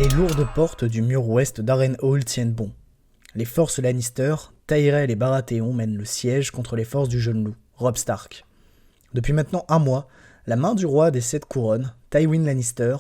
Les lourdes portes du mur ouest d'Harrenhal tiennent bon. Les forces Lannister, Tyrell et Baratheon mènent le siège contre les forces du jeune loup, Robb Stark. Depuis maintenant un mois, la main du roi des 7 couronnes, Tywin Lannister,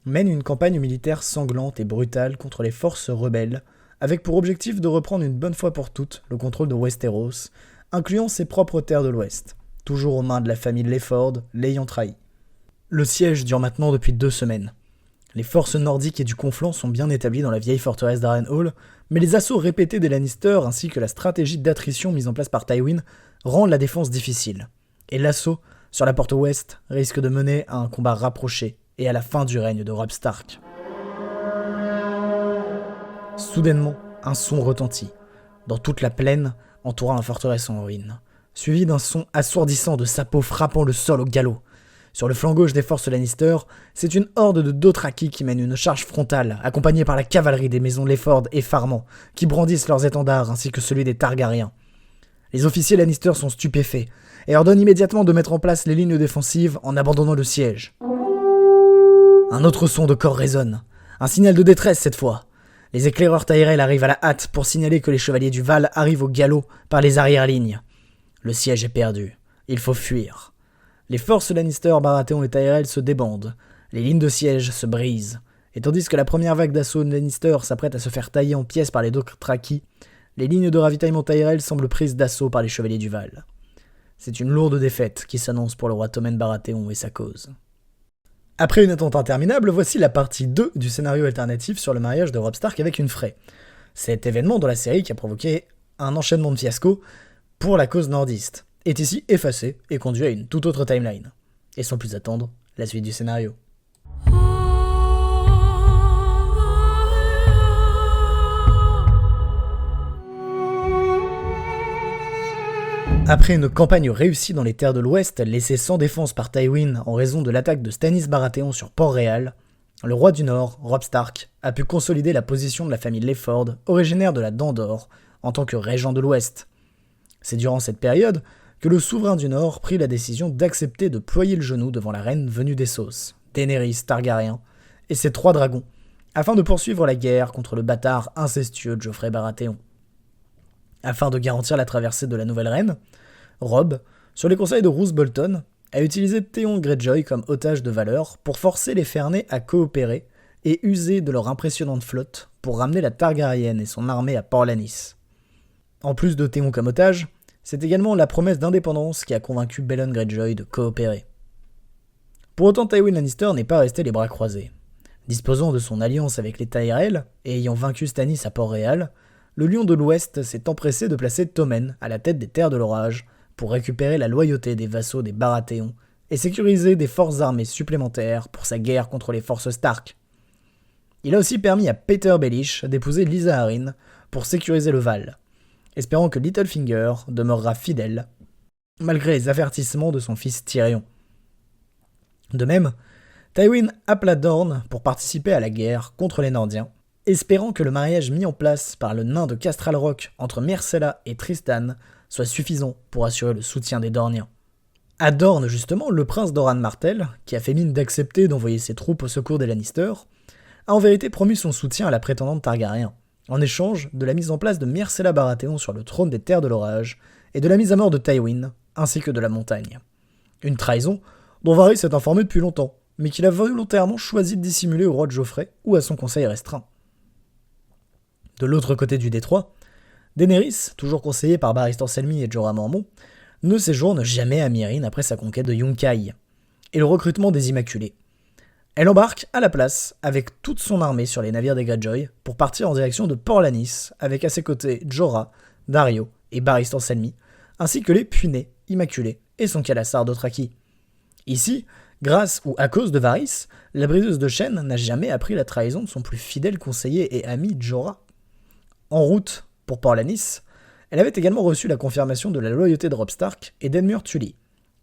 mène une campagne militaire sanglante et brutale contre les forces rebelles, avec pour objectif de reprendre une bonne fois pour toutes le contrôle de Westeros, incluant ses propres terres de l'Ouest, toujours aux mains de la famille Lefford, l'ayant trahi. Le siège dure maintenant depuis 2 semaines. Les forces nordiques et du Conflant sont bien établies dans la vieille forteresse d'Harrenhal, mais les assauts répétés des Lannister ainsi que la stratégie d'attrition mise en place par Tywin rendent la défense difficile. Et l'assaut sur la porte ouest risque de mener à un combat rapproché et à la fin du règne de Robb Stark. Soudainement, un son retentit, dans toute la plaine entourant la forteresse en ruine, suivi d'un son assourdissant de sapots frappant le sol au galop. Sur le flanc gauche des forces Lannister, c'est une horde de Dothraki qui mène une charge frontale, accompagnée par la cavalerie des maisons Lefford et Farman, qui brandissent leurs étendards ainsi que celui des Targaryens. Les officiers Lannister sont stupéfaits et ordonnent immédiatement de mettre en place les lignes défensives en abandonnant le siège. Un autre son de corps résonne, un signal de détresse cette fois. Les éclaireurs Tyrell arrivent à la hâte pour signaler que les chevaliers du Val arrivent au galop par les arrière-lignes. Le siège est perdu, il faut fuir. Les forces Lannister, Baratheon et Tyrell se débandent, les lignes de siège se brisent, et tandis que la première vague d'assaut de Lannister s'apprête à se faire tailler en pièces par les Dothraki, les lignes de ravitaillement Tyrell semblent prises d'assaut par les chevaliers du Val. C'est une lourde défaite qui s'annonce pour le roi Tommen Baratheon et sa cause. Après une attente interminable, voici la partie 2 du scénario alternatif sur le mariage de Robb Stark avec une Frey. Cet événement dans la série qui a provoqué un enchaînement de fiascos pour la cause nordiste est ici effacé et conduit à une toute autre timeline. Et sans plus attendre, la suite du scénario. Après une campagne réussie dans les terres de l'Ouest, laissée sans défense par Tywin en raison de l'attaque de Stannis Baratheon sur Port-Réal, le roi du Nord, Robb Stark, a pu consolider la position de la famille Lefford, originaire de la Dent d'Or, en tant que régent de l'Ouest. C'est durant cette période que le souverain du Nord prit la décision d'accepter de ployer le genou devant la reine venue d'Essos, Daenerys Targaryen, et ses 3 dragons, afin de poursuivre la guerre contre le bâtard incestueux de Joffrey Baratheon. Afin de garantir la traversée de la nouvelle reine, Robb, sur les conseils de Roose Bolton, a utilisé Theon Greyjoy comme otage de valeur pour forcer les Fernets à coopérer et user de leur impressionnante flotte pour ramener la Targaryenne et son armée à Port-Lannis. En plus de Theon comme otage, c'est également la promesse d'indépendance qui a convaincu Balon Greyjoy de coopérer. Pour autant, Tywin Lannister n'est pas resté les bras croisés. Disposant de son alliance avec les Tyrell et ayant vaincu Stannis à Port-Réal, le Lion de l'Ouest s'est empressé de placer Tommen à la tête des Terres de l'Orage pour récupérer la loyauté des vassaux des Baratheon et sécuriser des forces armées supplémentaires pour sa guerre contre les forces Stark. Il a aussi permis à Peter Baelish d'épouser Lysa Arryn pour sécuriser le Val, espérant que Littlefinger demeurera fidèle, malgré les avertissements de son fils Tyrion. De même, Tywin appela Dorne pour participer à la guerre contre les Nordiens, espérant que le mariage mis en place par le nain de Castral Rock entre Myrcella et Tristan soit suffisant pour assurer le soutien des Dorniens. À Dorne, justement, le prince Doran Martell, qui a fait mine d'accepter d'envoyer ses troupes au secours des Lannister, a en vérité promis son soutien à la prétendante Targaryen, en échange de la mise en place de Myrcella Baratheon sur le trône des Terres de l'Orage et de la mise à mort de Tywin, ainsi que de la Montagne. Une trahison dont Varys s'est informé depuis longtemps, mais qu'il a volontairement choisi de dissimuler au roi de Joffrey ou à son conseil restreint. De l'autre côté du détroit, Daenerys, toujours conseillée par Barristan Selmy et Jorah Mormont, ne séjourne jamais à Meereen après sa conquête de Yunkai et le recrutement des Immaculés. Elle embarque à la place avec toute son armée sur les navires des Greyjoy pour partir en direction de Port-Lannis avec à ses côtés Jorah, Daario et Barristan Selmy, ainsi que les Punais, Immaculés et son Khalasar Dothraki. Ici, grâce ou à cause de Varys, la briseuse de chaînes n'a jamais appris la trahison de son plus fidèle conseiller et ami Jorah. En route pour Port-Lannis, elle avait également reçu la confirmation de la loyauté de Robb Stark et d'Edmure Tully,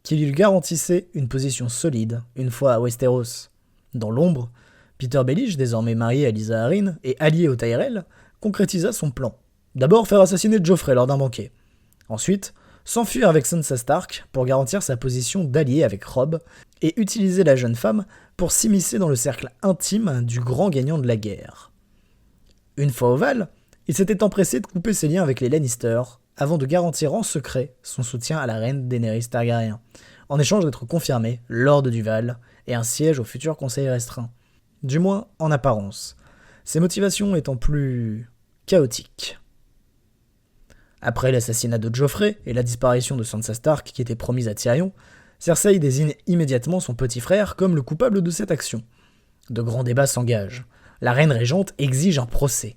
qui lui garantissait une position solide une fois à Westeros. Dans l'ombre, Peter Baelish, désormais marié à Lysa Arryn et allié aux Tyrell, concrétisa son plan. D'abord faire assassiner Joffrey lors d'un banquet. Ensuite, s'enfuir avec Sansa Stark pour garantir sa position d'allié avec Robb et utiliser la jeune femme pour s'immiscer dans le cercle intime du grand gagnant de la guerre. Une fois au Val, il s'était empressé de couper ses liens avec les Lannister avant de garantir en secret son soutien à la reine Daenerys Targaryen, en échange d'être confirmé Lord du Val et un siège au futur conseil restreint. Du moins en apparence, ses motivations étant plus chaotiques. Après l'assassinat de Joffrey et la disparition de Sansa Stark qui était promise à Tyrion, Cersei désigne immédiatement son petit frère comme le coupable de cette action. De grands débats s'engagent. La reine régente exige un procès.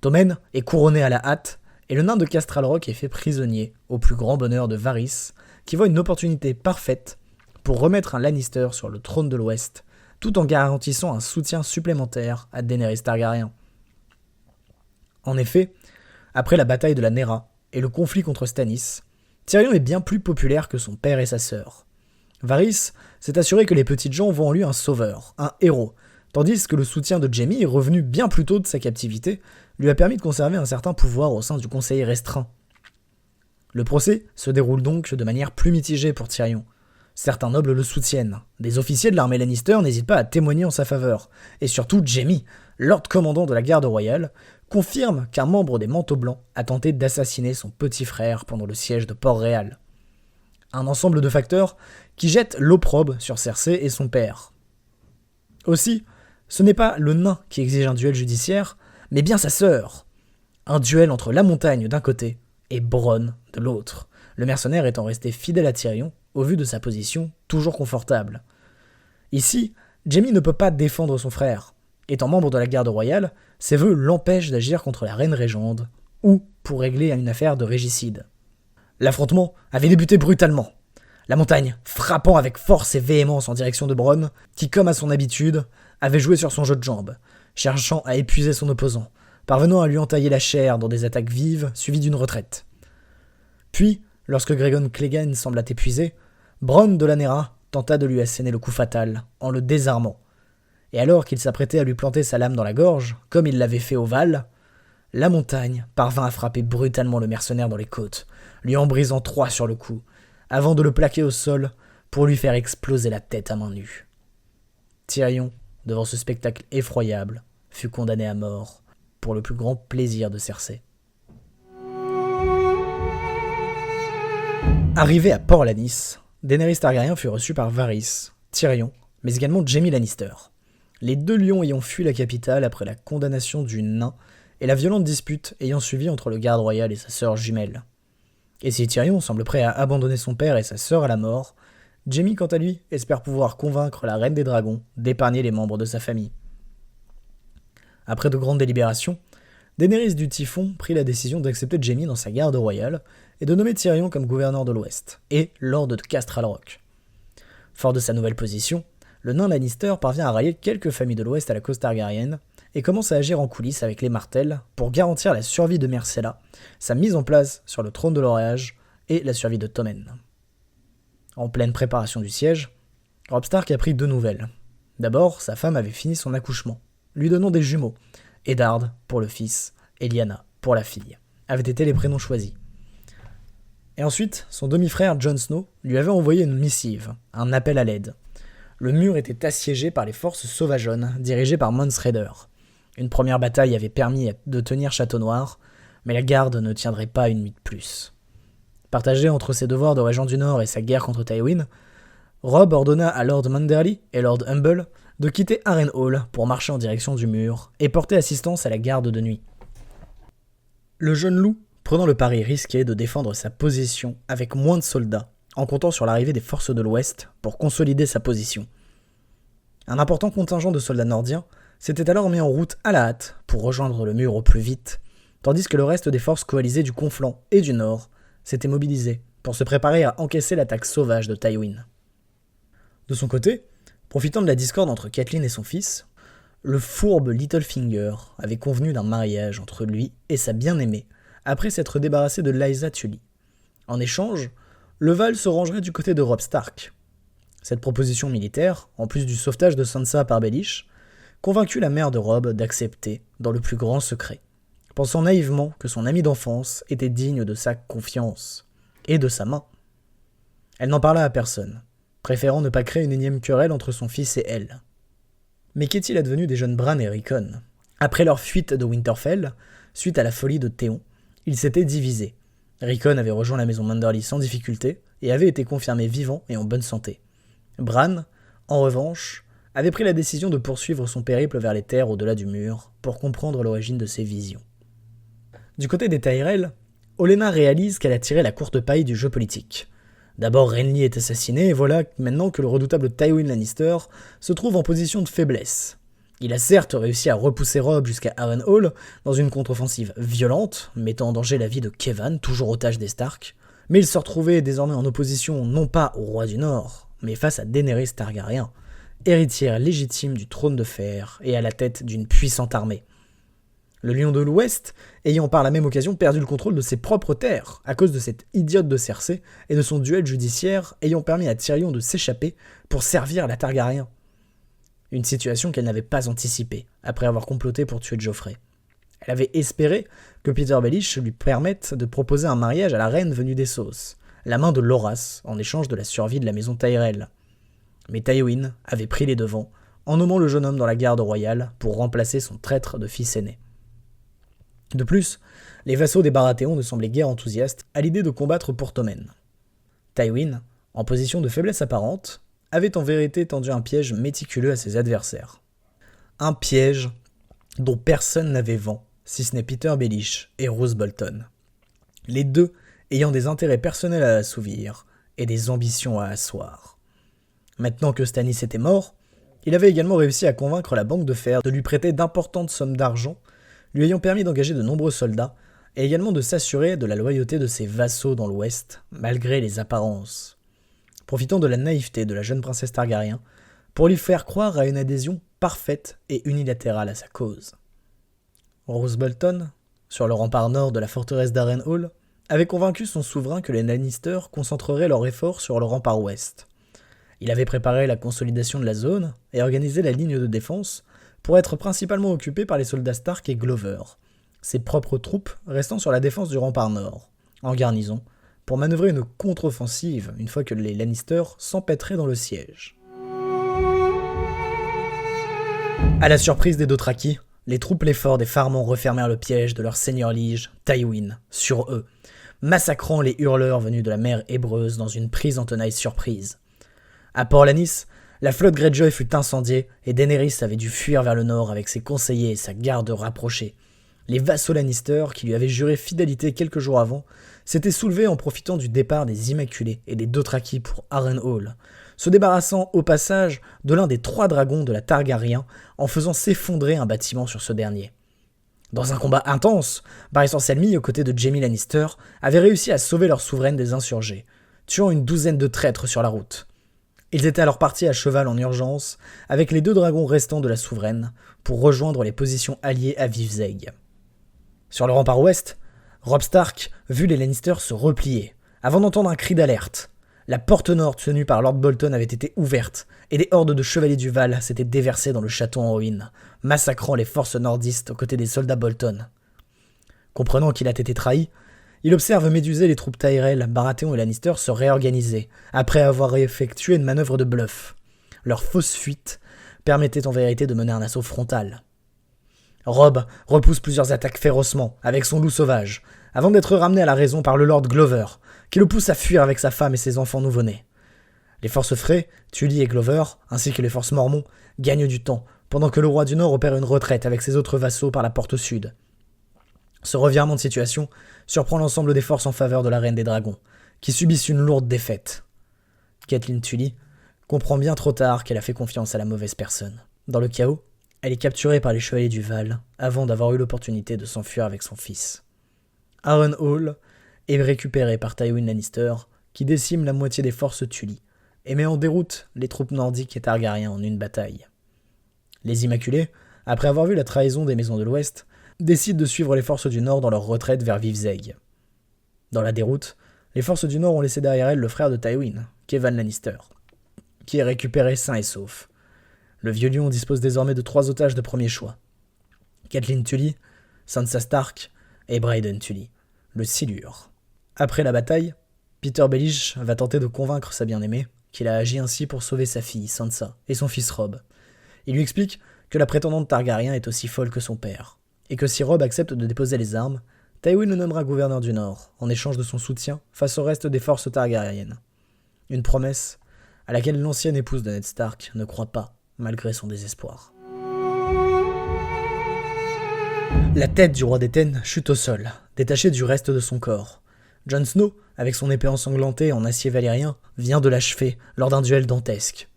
Tommen est couronné à la hâte et le nain de Castral Rock est fait prisonnier, au plus grand bonheur de Varys, qui voit une opportunité parfaite pour remettre un Lannister sur le trône de l'Ouest, tout en garantissant un soutien supplémentaire à Daenerys Targaryen. En effet, après la bataille de la Nera et le conflit contre Stannis, Tyrion est bien plus populaire que son père et sa sœur. Varys s'est assuré que les petites gens voient en lui un sauveur, un héros, tandis que le soutien de Jaime, revenu bien plus tôt de sa captivité, lui a permis de conserver un certain pouvoir au sein du conseil restreint. Le procès se déroule donc de manière plus mitigée pour Tyrion. Certains nobles le soutiennent, des officiers de l'armée Lannister n'hésitent pas à témoigner en sa faveur, et surtout Jaime, lord commandant de la garde royale, confirme qu'un membre des Manteaux Blancs a tenté d'assassiner son petit frère pendant le siège de Port-Réal. Un ensemble de facteurs qui jettent l'opprobre sur Cersei et son père. Aussi, ce n'est pas le nain qui exige un duel judiciaire, mais bien sa sœur. Un duel entre la montagne d'un côté et Bronn de l'autre, le mercenaire étant resté fidèle à Tyrion au vu de sa position toujours confortable. Ici, Jaime ne peut pas défendre son frère. Étant membre de la garde royale, ses vœux l'empêchent d'agir contre la reine régente ou pour régler une affaire de régicide. L'affrontement avait débuté brutalement, la montagne frappant avec force et véhémence en direction de Bronn, qui, comme à son habitude, avait joué sur son jeu de jambes, cherchant à épuiser son opposant, parvenant à lui entailler la chair dans des attaques vives suivies d'une retraite. Puis, lorsque Graegon Clegane sembla épuisé, Bronn de la Nera tenta de lui asséner le coup fatal, en le désarmant. Et alors qu'il s'apprêtait à lui planter sa lame dans la gorge, comme il l'avait fait au Val, la montagne parvint à frapper brutalement le mercenaire dans les côtes, lui en brisant 3 sur le coup, avant de le plaquer au sol pour lui faire exploser la tête à main nue. Tyrion, devant ce spectacle effroyable, fut condamné à mort, pour le plus grand plaisir de Cersei. Arrivé à Port-Lannis, Daenerys Targaryen fut reçue par Varys, Tyrion, mais également Jaime Lannister. Les 2 lions ayant fui la capitale après la condamnation du nain et la violente dispute ayant suivi entre le garde royal et sa sœur jumelle. Et si Tyrion semble prêt à abandonner son père et sa sœur à la mort, Jaime, quant à lui, espère pouvoir convaincre la reine des dragons d'épargner les membres de sa famille. Après de grandes délibérations, Daenerys du Typhon prit la décision d'accepter Jaime dans sa garde royale et de nommer Tyrion comme gouverneur de l'Ouest et lord de Castral Rock. Fort de sa nouvelle position, le nain Lannister parvient à rallier quelques familles de l'Ouest à la cause targaryenne et commence à agir en coulisses avec les Martell pour garantir la survie de Myrcella, sa mise en place sur le trône de l'Orage et la survie de Tommen. En pleine préparation du siège, Robb Stark apprit 2 nouvelles. D'abord, sa femme avait fini son accouchement, lui donnant des jumeaux. Eddard pour le fils, et Lyanna pour la fille, avaient été les prénoms choisis. Et ensuite, son demi-frère Jon Snow lui avait envoyé une missive, un appel à l'aide. Le mur était assiégé par les forces sauvageonnes, dirigées par Mance Rayder. Une première bataille avait permis de tenir Château Noir, mais la garde ne tiendrait pas une nuit de plus. Partagé entre ses devoirs de régent du Nord et sa guerre contre Tywin, Robb ordonna à Lord Manderly et Lord Humble de quitter Harrenhal pour marcher en direction du mur et porter assistance à la garde de nuit. Le jeune loup, prenant le pari risqué de défendre sa position avec moins de soldats, en comptant sur l'arrivée des forces de l'Ouest pour consolider sa position. Un important contingent de soldats nordiens s'était alors mis en route à la hâte pour rejoindre le mur au plus vite, tandis que le reste des forces coalisées du Conflant et du Nord s'était mobilisé pour se préparer à encaisser l'attaque sauvage de Tywin. De son côté, profitant de la discorde entre Catelyn et son fils, le fourbe Littlefinger avait convenu d'un mariage entre lui et sa bien-aimée après s'être débarrassé de Lysa Tully. En échange, le Val se rangerait du côté de Robb Stark. Cette proposition militaire, en plus du sauvetage de Sansa par Baelish, convaincut la mère de Robb d'accepter dans le plus grand secret, pensant naïvement que son ami d'enfance était digne de sa confiance et de sa main. Elle n'en parla à personne, préférant ne pas créer une énième querelle entre son fils et elle. Mais qu'est-il advenu des jeunes Bran et Rickon ? Après leur fuite de Winterfell, suite à la folie de Théon, ils s'étaient divisés. Rickon avait rejoint la maison Manderly sans difficulté et avait été confirmé vivant et en bonne santé. Bran, en revanche, avait pris la décision de poursuivre son périple vers les terres au-delà du mur pour comprendre l'origine de ses visions. Du côté des Tyrell, Olenna réalise qu'elle a tiré la courte paille du jeu politique. D'abord, Renly est assassiné et voilà maintenant que le redoutable Tywin Lannister se trouve en position de faiblesse. Il a certes réussi à repousser Robb jusqu'à Harrenhal dans une contre-offensive violente, mettant en danger la vie de Kevan, toujours otage des Stark, mais il se retrouvait désormais en opposition non pas au roi du Nord, mais face à Daenerys Targaryen, héritière légitime du trône de fer et à la tête d'une puissante armée. Le Lion de l'Ouest, ayant par la même occasion perdu le contrôle de ses propres terres à cause de cette idiote de Cersei et de son duel judiciaire ayant permis à Tyrion de s'échapper pour servir la Targaryen. Une situation qu'elle n'avait pas anticipée, après avoir comploté pour tuer Joffrey. Elle avait espéré que Peter Baelish lui permette de proposer un mariage à la reine venue d'Essos, la main de Loras, en échange de la survie de la maison Tyrell. Mais Tywin avait pris les devants, en nommant le jeune homme dans la garde royale pour remplacer son traître de fils aîné. De plus, les vassaux des Baratheon ne semblaient guère enthousiastes à l'idée de combattre pour Tommen. Tywin, en position de faiblesse apparente, avait en vérité tendu un piège méticuleux à ses adversaires. Un piège dont personne n'avait vent, si ce n'est Peter Baelish et Roose Bolton. Les deux ayant des intérêts personnels à assouvir et des ambitions à asseoir. Maintenant que Stannis était mort, il avait également réussi à convaincre la Banque de Fer de lui prêter d'importantes sommes d'argent, lui ayant permis d'engager de nombreux soldats, et également de s'assurer de la loyauté de ses vassaux dans l'Ouest, malgré les apparences. Profitant de la naïveté de la jeune princesse Targaryen, pour lui faire croire à une adhésion parfaite et unilatérale à sa cause. Roose Bolton, sur le rempart nord de la forteresse d'Harrenhal, avait convaincu son souverain que les Lannister concentreraient leurs efforts sur le rempart ouest. Il avait préparé la consolidation de la zone et organisé la ligne de défense pour être principalement occupée par les soldats Stark et Glover, ses propres troupes restant sur la défense du rempart nord, en garnison, pour manœuvrer une contre-offensive une fois que les Lannister s'empêtreraient dans le siège. À la surprise des Dothraki, les troupes forts des Farmans refermèrent le piège de leur seigneur liege, Tywin, sur eux, massacrant les hurleurs venus de la mer Hébreuse dans une prise en tenaille surprise. À Port-Lanis, la flotte Greyjoy fut incendiée et Daenerys avait dû fuir vers le nord avec ses conseillers et sa garde rapprochée. Les vassaux Lannister, qui lui avaient juré fidélité quelques jours avant, s'étaient soulevés en profitant du départ des Immaculés et des Dothraki pour Harrenhal, se débarrassant au passage de l'un des 3 dragons de la Targaryen en faisant s'effondrer un bâtiment sur ce dernier. Dans un combat intense, Barristan Selmy, aux côtés de Jaime Lannister, avait réussi à sauver leur souveraine des insurgés, tuant une douzaine de traîtres sur la route. Ils étaient alors partis à cheval en urgence, avec les 2 dragons restants de la souveraine, pour rejoindre les positions alliées à Vivzeg. Sur le rempart ouest, Robb Stark vit les Lannister se replier, avant d'entendre un cri d'alerte. La porte nord tenue par Lord Bolton avait été ouverte, et des hordes de chevaliers du Val s'étaient déversés dans le château en ruine, massacrant les forces nordistes aux côtés des soldats Bolton. Comprenant qu'il a été trahi, il observe méduser les troupes Tyrell, Baratheon et Lannister se réorganiser, après avoir effectué une manœuvre de bluff. Leur fausse fuite permettait en vérité de mener un assaut frontal. Robb repousse plusieurs attaques férocement, avec son loup sauvage, avant d'être ramené à la raison par le Lord Glover, qui le pousse à fuir avec sa femme et ses enfants nouveau-nés. Les forces Frey, Tully et Glover, ainsi que les forces Mormont, gagnent du temps, pendant que le roi du Nord opère une retraite avec ses autres vassaux par la porte sud. Ce revirement de situation surprend l'ensemble des forces en faveur de la Reine des Dragons, qui subissent une lourde défaite. Catelyn Tully comprend bien trop tard qu'elle a fait confiance à la mauvaise personne. Dans le chaos, elle est capturée par les chevaliers du Val, avant d'avoir eu l'opportunité de s'enfuir avec son fils. Harrenhal est récupéré par Tywin Lannister, qui décime la moitié des forces Tully, et met en déroute les troupes nordiques et Targaryens en une bataille. Les Immaculés, après avoir vu la trahison des Maisons de l'Ouest, décident de suivre les forces du Nord dans leur retraite vers Vivzeg. Dans la déroute, les forces du Nord ont laissé derrière elles le frère de Tywin, Kevan Lannister, qui est récupéré sain et sauf. Le vieux lion dispose désormais de 3 otages de premier choix. Catelyn Tully, Sansa Stark et Brayden Tully, le Silure. Après la bataille, Peter Baelish va tenter de convaincre sa bien-aimée, qu'il a agi ainsi pour sauver sa fille, Sansa, et son fils Robb. Il lui explique que la prétendante Targaryen est aussi folle que son père, et que si Robb accepte de déposer les armes, Tywin le nommera gouverneur du Nord, en échange de son soutien face au reste des forces targaryennes. Une promesse à laquelle l'ancienne épouse de Ned Stark ne croit pas, malgré son désespoir. La tête du roi d'Éten chute au sol, détachée du reste de son corps. Jon Snow, avec son épée ensanglantée en acier valyrien, vient de l'achever lors d'un duel dantesque.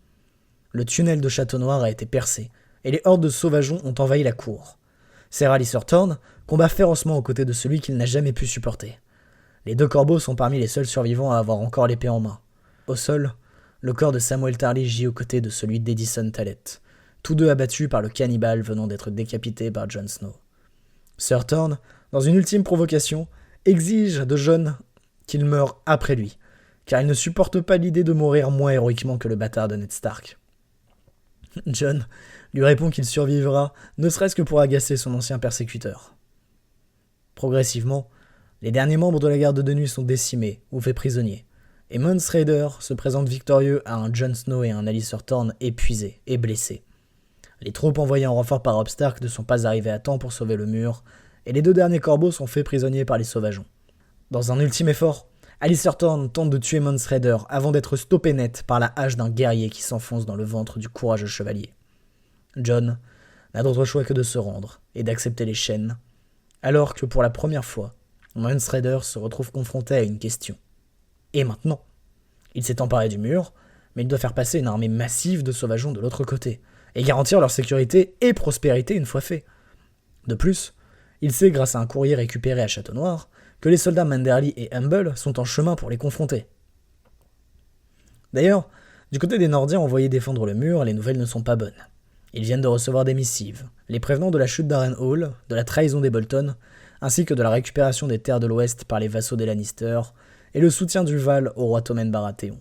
Le tunnel de Château Noir a été percé, et les hordes de sauvageons ont envahi la cour. Ser Alliser Thorne combat férocement aux côtés de celui qu'il n'a jamais pu supporter. Les 2 corbeaux sont parmi les seuls survivants à avoir encore l'épée en main. Au sol, le corps de Samwell Tarly gît aux côtés de celui d'Edison Tallet, tous deux abattus par le cannibale venant d'être décapité par Jon Snow. Sir Thorne, dans une ultime provocation, exige de Jon qu'il meure après lui, car il ne supporte pas l'idée de mourir moins héroïquement que le bâtard de Ned Stark. Jon lui répond qu'il survivra, ne serait-ce que pour agacer son ancien persécuteur. Progressivement, les derniers membres de la garde de nuit sont décimés ou faits prisonniers, et Mance Rayder se présente victorieux à un Jon Snow et un Alliser Thorne épuisés et blessés. Les troupes envoyées en renfort par Robb Stark ne sont pas arrivées à temps pour sauver le mur, et les 2 derniers corbeaux sont faits prisonniers par les sauvageons. Dans un ultime effort, Alliser Thorne tente de tuer Mance Rayder avant d'être stoppé net par la hache d'un guerrier qui s'enfonce dans le ventre du courageux chevalier. Jon n'a d'autre choix que de se rendre et d'accepter les chaînes, alors que pour la première fois, Mance Rayder se retrouve confronté à une question. Et maintenant? Il s'est emparé du mur, mais il doit faire passer une armée massive de sauvageons de l'autre côté, et garantir leur sécurité et prospérité une fois fait. De plus, il sait grâce à un courrier récupéré à Château Noir que les soldats Manderly et Humble sont en chemin pour les confronter. D'ailleurs, du côté des Nordiens envoyés défendre le mur, les nouvelles ne sont pas bonnes. Ils viennent de recevoir des missives, les prévenant de la chute d'Harrenhal, de la trahison des Bolton, ainsi que de la récupération des terres de l'Ouest par les vassaux des Lannister, et le soutien du Val au roi Tommen Baratheon.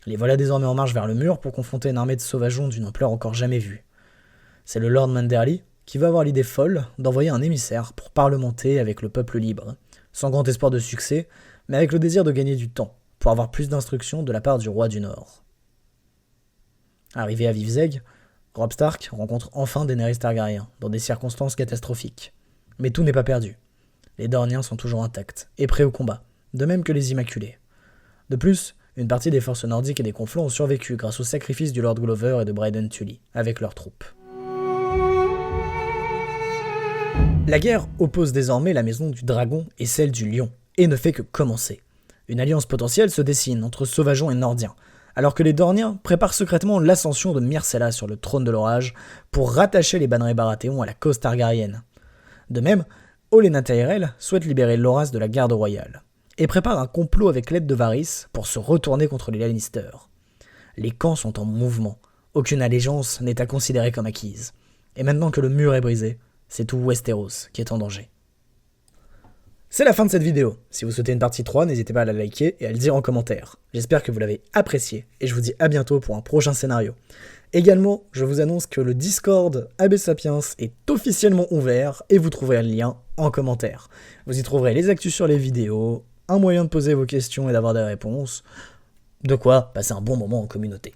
Les voilà désormais en marche vers le mur pour confronter une armée de sauvageons d'une ampleur encore jamais vue. C'est le Lord Manderly qui va avoir l'idée folle d'envoyer un émissaire pour parlementer avec le peuple libre, sans grand espoir de succès, mais avec le désir de gagner du temps, pour avoir plus d'instructions de la part du roi du Nord. Arrivé à Vivzeg, Robb Stark rencontre enfin Daenerys Targaryen, dans des circonstances catastrophiques. Mais tout n'est pas perdu. Les Dorniens sont toujours intacts, et prêts au combat, de même que les Immaculés. De plus, une partie des forces nordiques et des conflans ont survécu grâce au sacrifice du Lord Glover et de Bryden Tully, avec leurs troupes. La guerre oppose désormais la maison du dragon et celle du lion, et ne fait que commencer. Une alliance potentielle se dessine entre sauvageons et nordiens, alors que les Dorniens préparent secrètement l'ascension de Myrcella sur le trône de l'orage pour rattacher les Bannerets Baratheon à la cause targaryenne. De même, Olenna Tyrell souhaite libérer Loras de la garde royale, et prépare un complot avec l'aide de Varys pour se retourner contre les Lannister. Les camps sont en mouvement, aucune allégeance n'est à considérer comme acquise, et maintenant que le mur est brisé, c'est tout Westeros qui est en danger. C'est la fin de cette vidéo. Si vous souhaitez une partie 3, n'hésitez pas à la liker et à le dire en commentaire. J'espère que vous l'avez apprécié et je vous dis à bientôt pour un prochain scénario. Également, je vous annonce que le Discord AB Sapiens est officiellement ouvert et vous trouverez le lien en commentaire. Vous y trouverez les actus sur les vidéos, un moyen de poser vos questions et d'avoir des réponses, de quoi passer un bon moment en communauté.